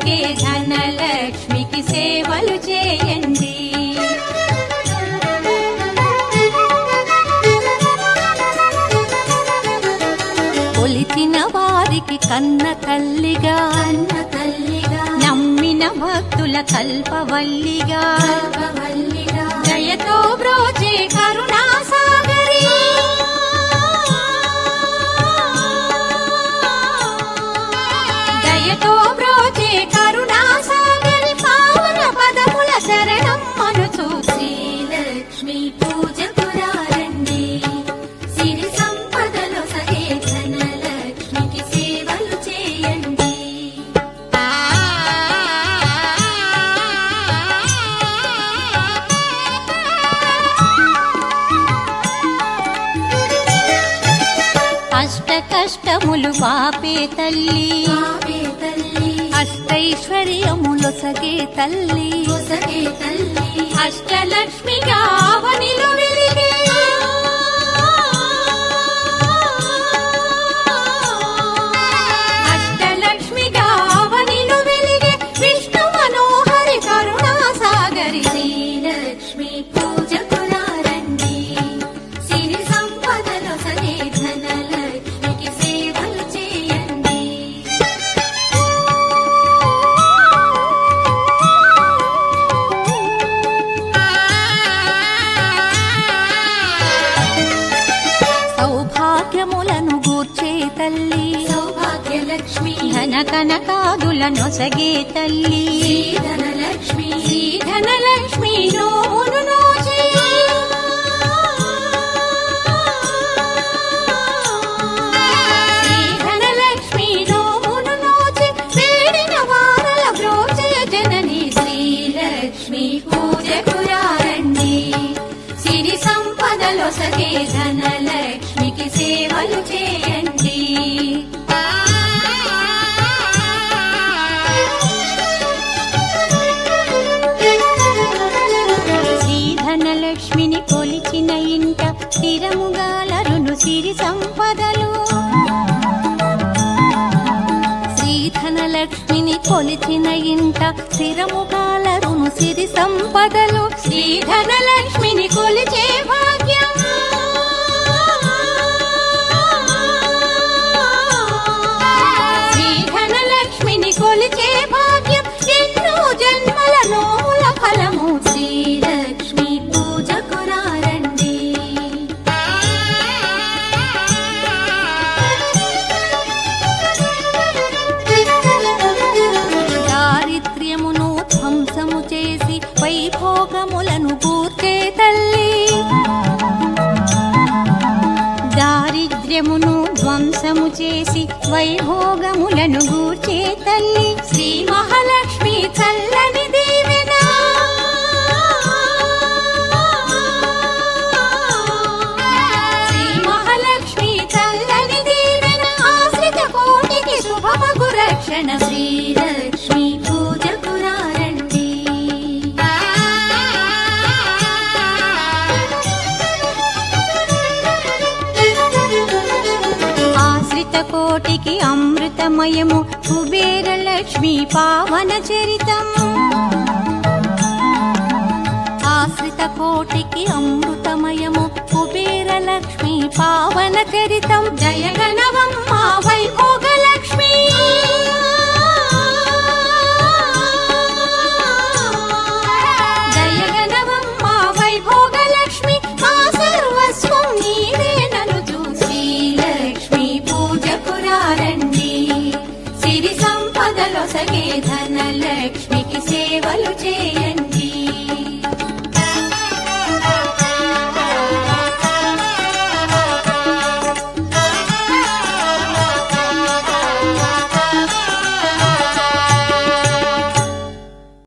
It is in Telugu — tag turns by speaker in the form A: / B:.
A: నొసగే ధనలక్ష్మికి సేవలు చేయండి. కొలిచిన వారికి కన్న తల్లిగా నమ్మిన భక్తుల కల్పవల్లిగా దయతో బ్రోచే కరుణా సాగరి దయతో బ్రోచే కరుణా సాగరి పావన పదముల శరణం మనుచు శ్రీలక్ష్మి పూజకు రండి. సిరి సంపదలో సగే ధనలక్ష్మికి సేవలు చేయండి. అష్ట కష్టములు పాపే తల్లి అష్టైశ్వర్యములొసగే తల్లి అష్టలక్ష్మిగా అవనిలో వెలిగే అష్టలక్ష్మిగా అవనిలో వెలిగే విష్ణు మనోహరి కరుణా సాగరి శ్రీలక్ష్మి పూజకు రండి. సిరి సంపదలో సగే ధనలక్ష్మికి సేవలు చేయండి. సౌభాగ్యములను గూర్చే తల్లి సౌభాగ్యలక్ష్మి ధన కనకాదుల నొసగే తల్లి ధనలక్ష్మి నోమును నోచే ధనలక్ష్మి నోమును నోచే వేడిన వారల బ్రోచే జనని శ్రీలక్ష్మి పూజకు రండి. సిరి సంపదలో సగే ధనలక్ష్మికి సేవలు చేయండి. శ్రీధనలక్ష్మిని కొలిచిన ఇంట స్థిరముగాలరును సిరి సంపదలు శ్రీధనలక్ష్మిని కొలిచిన ఇంట స్థిరముగాలరును సిరి సంపదలు శ్రీధనలక్ష్మిని కొలిచే భాగ్యం శ్రీధనలక్ష్మిని కొలిచే భాగ్యం ఎన్నో జన్మల నోముల ఫలము శ్రీలక్ష్మి పూజకు రండి. దారిద్ర్యమును ధ్వంసము చేసి వైభోగములను గూర్చే తల్లి దారిద్ర్యమును ధ్వంసము చేసి వైభోగములను గూర్చే తల్లి శ్రీ మహాలక్ష్మి చల్లని దీవెన శ్రీ మహాలక్ష్మి చల్లని దీవెన ఆశ్రిత కోటికి శుభమగు రక్షణ శ్రీలక్ష్మి పూజకు రండి. ఆశ్రిత కోటికి అమృతమయము కుబేరలక్ష్మి పావన చరితం ఆశ్రిత కోటికి అమృతమయము కుబేరలక్ష్మి పావన చరితం జయగణవమ్మ వైభోగలక్ష్మి జయగణవమ్మ వైభోగలక్ష్మి మా సర్వస్వం నీవే ననుచు శ్రీలక్ష్మి పూజకు రండి. సిరి సంపదలో సగే ధనలక్ష్మి